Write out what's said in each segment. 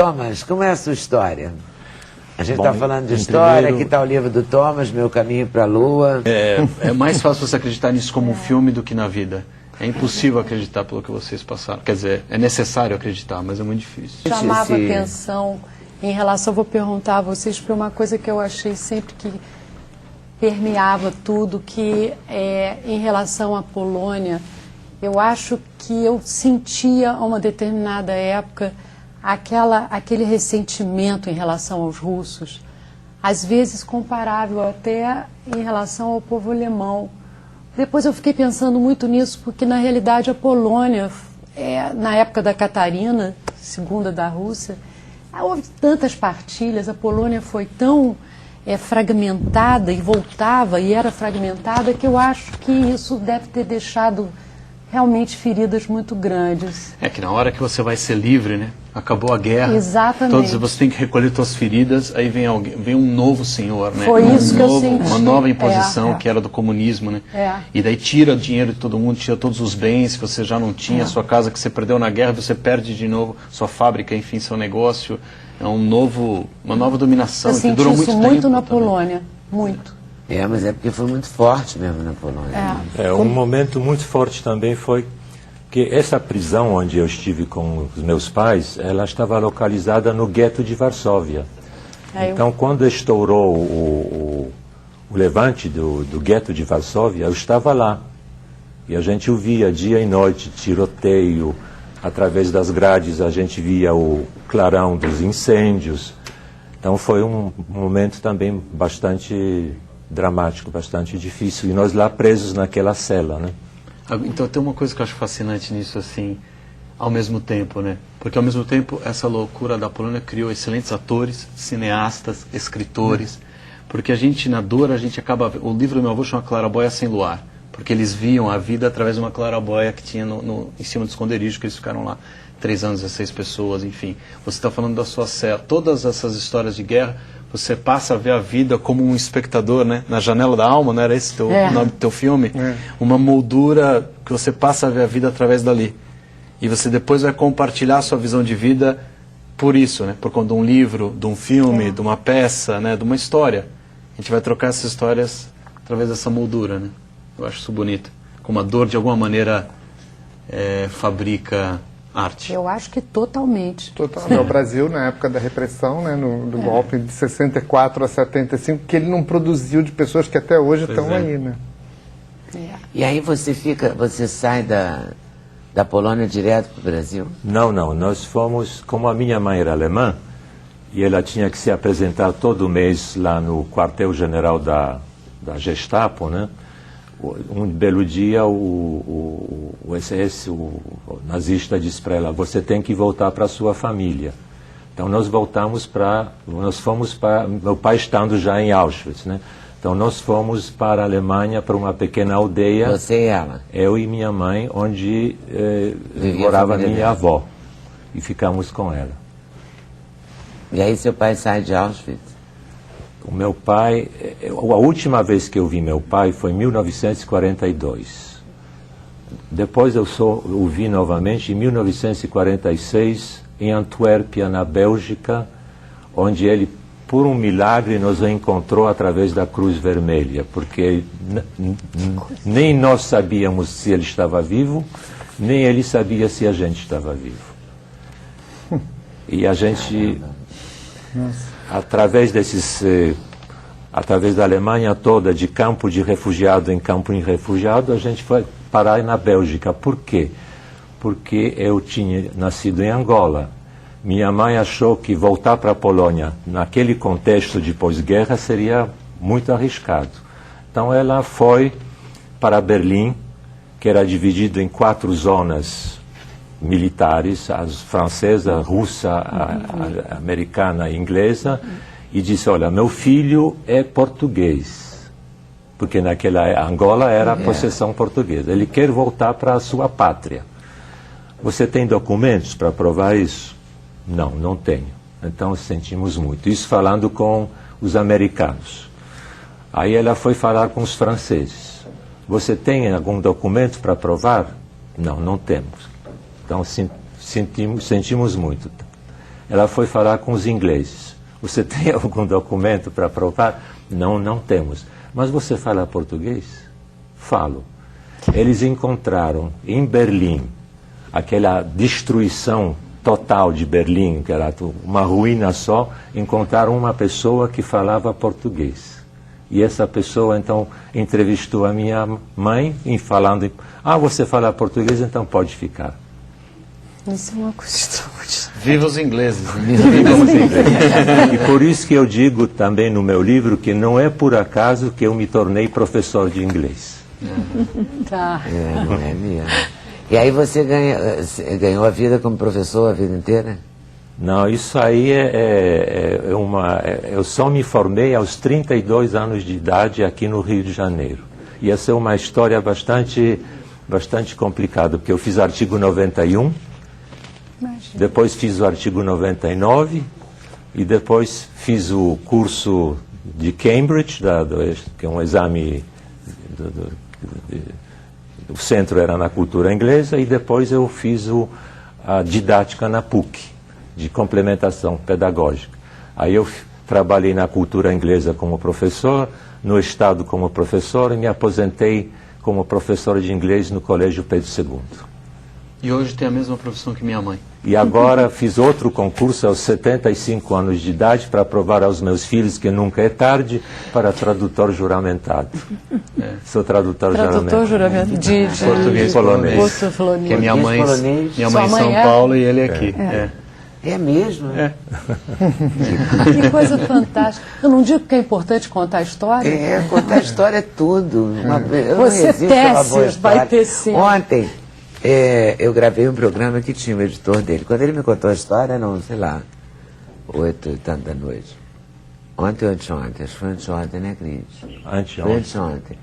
Thomas, como é a sua história? A gente está falando de história, aqui está o livro do Thomas, Meu Caminho para a Lua. É mais fácil você acreditar nisso como um filme do que na vida. É impossível acreditar pelo que vocês passaram. Quer dizer, é necessário acreditar, mas é muito difícil. Chamava atenção em relação, vou perguntar a vocês, para uma coisa que eu achei sempre que permeava tudo, que em relação à Polônia, eu acho que eu sentia a uma determinada época aquele ressentimento em relação aos russos, às vezes comparável até em relação ao povo alemão. Depois eu fiquei pensando muito nisso, porque na realidade a Polônia, na época da Catarina, segunda da Rússia, houve tantas partilhas, a Polônia foi tão fragmentada e voltava e era fragmentada, que eu acho que isso deve ter deixado realmente feridas muito grandes. É que na hora que você vai ser livre, né? Acabou a guerra. Exatamente. Você tem que recolher suas feridas, aí vem um novo senhor, né? Foi isso que eu senti. Uma nova imposição que era do comunismo, né? E daí tira o dinheiro de todo mundo, tira todos os bens que você já não tinha, sua casa que você perdeu na guerra, você perde de novo, sua fábrica, enfim, seu negócio. É uma nova dominação que durou muito tempo. Eu senti isso muito na Polônia, muito. Mas é porque foi muito forte mesmo na Polônia. Um momento muito forte também foi que essa prisão onde eu estive com os meus pais, ela estava localizada no gueto de Varsóvia. Então, quando estourou o levante do gueto de Varsóvia, eu estava lá. E a gente o via dia e noite, tiroteio, através das grades a gente via o clarão dos incêndios. Então, foi um momento também bastante dramático, bastante difícil, e nós lá presos naquela cela, né? Então tem uma coisa que eu acho fascinante nisso, assim, ao mesmo tempo, né? Porque ao mesmo tempo essa loucura da Polônia criou excelentes atores, cineastas, escritores, porque a gente na dor, a gente acaba... O livro do meu avô chama Claraboia Sem Luar, porque eles viam a vida através de uma claraboia que tinha em cima do esconderijo, que eles ficaram lá 3 anos, 16 pessoas, enfim. Você está falando da sua cela, todas essas histórias de guerra, você passa a ver a vida como um espectador, né? Na janela da alma, não era esse o nome do teu filme? Uma moldura que você passa a ver a vida através dali. E você depois vai compartilhar a sua visão de vida por isso, né? Por conta de um livro, de um filme, de uma peça, né? De uma história. A gente vai trocar essas histórias através dessa moldura, né? Eu acho isso bonito. Como a dor, de alguma maneira, fabrica arte. Eu acho que totalmente. O Brasil, na época da repressão, né, do golpe de 64 a 75, que ele não produziu de pessoas que até hoje estão aí, né? E aí você sai da Polônia direto para o Brasil? Não, nós fomos, como a minha mãe era alemã, e ela tinha que se apresentar todo mês lá no quartel-general da Gestapo, né? Um belo dia o SS, o nazista, disse para ela: você tem que voltar para a sua família. Então nós fomos para, meu pai estando já em Auschwitz, né? Então nós fomos para a Alemanha, para uma pequena aldeia. Você e ela? Eu e minha mãe, onde morava minha avó. E ficamos com ela. E aí seu pai sai de Auschwitz? O meu pai, a última vez que eu vi meu pai foi em 1942. Depois eu o vi novamente em 1946, em Antuérpia, na Bélgica, onde ele, por um milagre, nos encontrou através da Cruz Vermelha, porque nem nós sabíamos se ele estava vivo, nem ele sabia se a gente estava vivo. E a gente... Através da Alemanha toda, de campo de refugiado em campo de refugiado, a gente foi parar na Bélgica. Por quê? Porque eu tinha nascido em Angola. Minha mãe achou que voltar para a Polônia, naquele contexto de pós-guerra, seria muito arriscado. Então ela foi para Berlim, que era dividido em 4 zonas militares, a francesa, a russa, a americana e a inglesa, e disse: olha, meu filho é português, porque naquela Angola era a possessão portuguesa, ele quer voltar para a sua pátria. Você tem documentos para provar isso? Não tenho. Então sentimos muito. Isso falando com os americanos. Aí ela foi falar com os franceses. Você tem algum documento para provar? Não temos. Então sentimos muito. ela foi falar com os ingleses. Você tem algum documento para provar? Não, não temos. Mas você fala português? Falo. Eles encontraram em Berlim aquela destruição total de Berlim, que era uma ruína só, encontraram uma pessoa que falava português. E essa pessoa, então, entrevistou a minha mãe, falando, você fala português, então pode ficar. Isso é uma coisa extraordinária. Viva os ingleses. Né? E por isso que eu digo também no meu livro que não é por acaso que eu me tornei professor de inglês. Tá. Não é mesmo. E aí você ganhou a vida como professor a vida inteira? Não, isso aí eu só me formei aos 32 anos de idade aqui no Rio de Janeiro. E essa é uma história bastante complicada, porque eu fiz artigo 91, depois fiz o artigo 99, e depois fiz o curso de Cambridge, que é um exame, o centro era na cultura inglesa, e depois eu fiz a didática na PUC, de complementação pedagógica. Aí eu trabalhei na cultura inglesa como professor, no Estado como professor, e me aposentei como professor de inglês no Colégio Pedro II. E hoje tem a mesma profissão que minha mãe. E agora fiz outro concurso aos 75 anos de idade para provar aos meus filhos que nunca é tarde para tradutor juramentado. Sou tradutor juramentado. De português polonês. Português polonês. Que é minha mãe em São Paulo e ele aqui. É mesmo? Que coisa fantástica. Eu não digo que é importante contar a história. Contar a história é tudo. Você tece, vai tecer. Ontem, eu gravei um programa que tinha um editor dele. Quando ele me contou a história, não, sei lá, 8 e tanto da noite. Ontem ou anteontem? Acho que foi anteontem, né, Cris? Anteontem. Foi anteontem.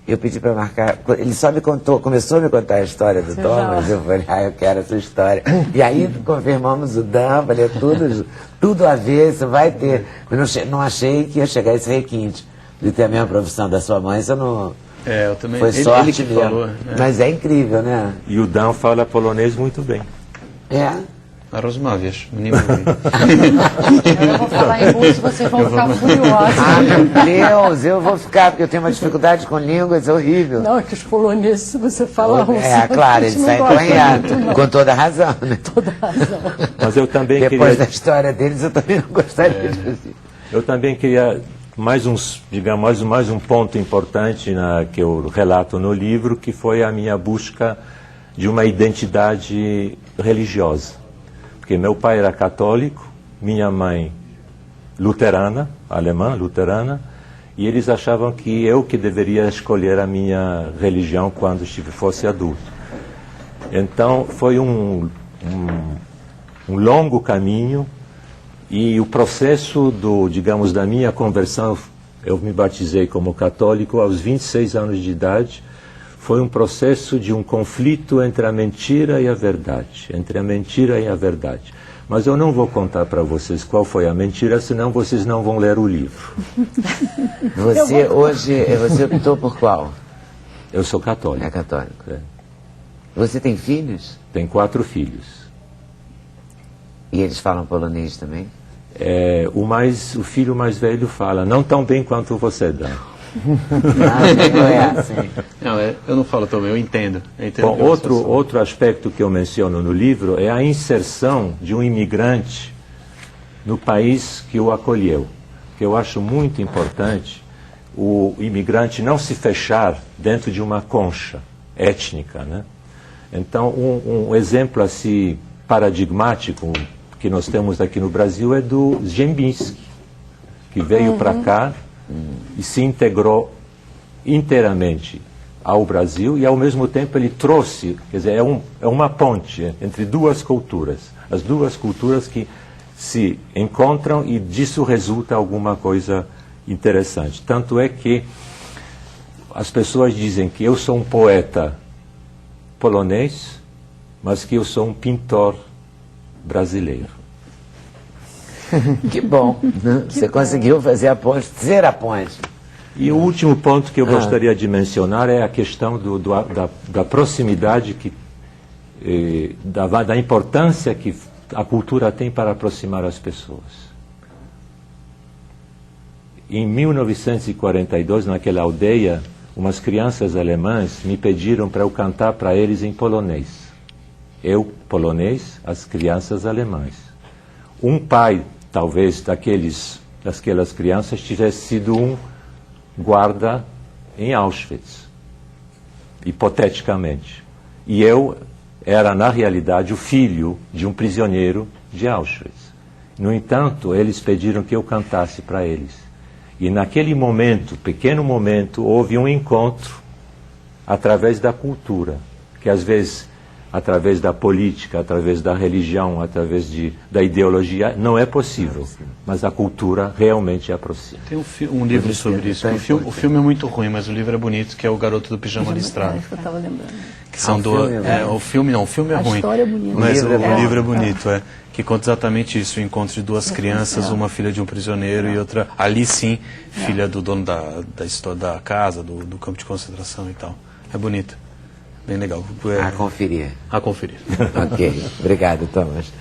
Eu pedi para marcar, ele só me contou, começou a me contar a história do Thomas, eu falei, eu quero essa história. E aí confirmamos o Dan, falei, tudo a ver, isso vai ter. Eu não achei que ia chegar a esse requinte de ter a mesma profissão da sua mãe, isso não... eu também. Foi sorte ele que mesmo. falou. Mas é incrível, né? E o Dan fala polonês muito bem. A Rozmawiasz, nie mówi. Eu vou falar em russo, vocês vão ficar furiosos. Meu Deus, eu vou ficar, porque eu tenho uma dificuldade com línguas, é horrível. Não, é que os poloneses, se você fala russo... Claro, eles saem correndo, com toda razão, né? Toda razão. Mas eu também Depois da história deles, eu também não gostaria de fazer. Eu também queria mais um ponto importante que eu relato no livro, que foi a minha busca de uma identidade religiosa. Porque meu pai era católico, minha mãe luterana, alemã, luterana, e eles achavam que eu que deveria escolher a minha religião quando fosse adulto. Então foi um longo caminho, e o processo da minha conversão, eu me batizei como católico aos 26 anos de idade, foi um processo de um conflito entre a mentira e a verdade, Mas eu não vou contar para vocês qual foi a mentira, senão vocês não vão ler o livro. Você optou por qual? Eu sou católico. É católico. Você tem filhos? Tenho 4 filhos. E eles falam polonês também? O filho mais velho fala, não tão bem quanto você, Dan. Não é assim. Não, eu não falo também, eu entendo. Bom, outro aspecto que eu menciono no livro é a inserção de um imigrante no país que o acolheu. Que eu acho muito importante o imigrante não se fechar dentro de uma concha étnica, né? Então, um exemplo assim paradigmático que nós temos aqui no Brasil é do Dżembiński, que veio para cá e se integrou inteiramente ao Brasil, e ao mesmo tempo ele trouxe, quer dizer, é uma ponte entre duas culturas, as duas culturas que se encontram, e disso resulta alguma coisa interessante. Tanto é que as pessoas dizem que eu sou um poeta polonês, mas que eu sou um pintor brasileiro. Que bom, né? Você conseguiu fazer a ponte, ser a ponte. E o último ponto que eu gostaria de mencionar é a questão da proximidade, da importância que a cultura tem para aproximar as pessoas. Em 1942, naquela aldeia, umas crianças alemãs me pediram para eu cantar para eles em polonês. Eu, polonês, as crianças alemãs. Um pai, talvez, daquelas crianças, tivesse sido um guarda em Auschwitz, hipoteticamente. E eu era, na realidade, o filho de um prisioneiro de Auschwitz. No entanto, eles pediram que eu cantasse para eles. E naquele momento, pequeno momento, houve um encontro através da cultura, que às vezes, através da política, através da religião, através da ideologia, não é possível. Mas a cultura realmente aproxima. Tem um livro sobre isso. O filme é muito ruim, mas o livro é bonito, que é O Garoto do Pijama Listrado. É isso que eu estava lembrando. Que são o filme é A ruim. história é bonita. Mas O livro é o bom. livro é bonito, que conta exatamente isso, o encontro de duas crianças, uma filha de um prisioneiro e outra, ali sim, filha do dono da história da casa, do campo de concentração e tal. É bonito. Bem legal. A conferir. A conferir. Ok. Obrigado, Thomas.